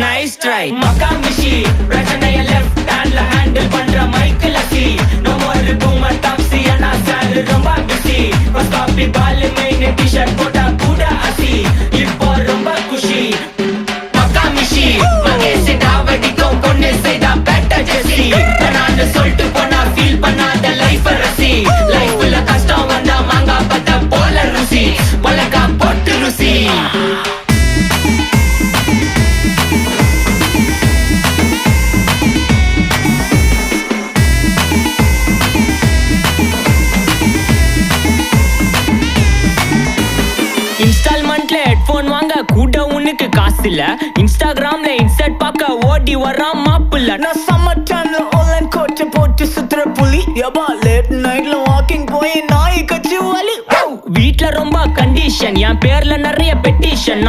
nice try Makkamishi பிரச்சனைய left ஹேண்ட்ல handle பண்ற மைக்கேல் அசி நோ மோர் பூமர் டாக்ஸி அண்ணா சார் ரொம்ப பிஸி ஃபர்ஸ்ட் காப்பி பால் மெயின் டி-ஷர்ட் போட்டா கூட அசி இப்போ ரொம்ப குஷி மக்காமிஷி மகேஷ் டாவடிக்கும் பொண்ணு செய்தா பெட்ட ஜெசி நான் சொல்லிட்டு போனா ஃபீல் பண்ணாத லைஃப் ரசி லைஃப்ல கஷ்டம் வந்தா மாங்கா பத்த போல ருசி பலகா போட்டு ருசி இன்ஸ்டால்மெண்ட்ல ஹெட்போன் வாங்க கூட உனக்கு காசு இல்ல இன்ஸ்டாகிராம்ல இன்ஸ்டர்ட் பார்க்க ஓடி வரான் மாப்பிள்ள நான் சம்மர் டைம்ல ஆன்லைன் கோட்டை போட்டு சுத்துற புலி யபா லேட் நைட்ல வாக்கிங் போய் நாய் கச்சி வலி வீட்ல ரொம்ப கண்டிஷன் என் பேர்ல நிறைய பெட்டிஷன்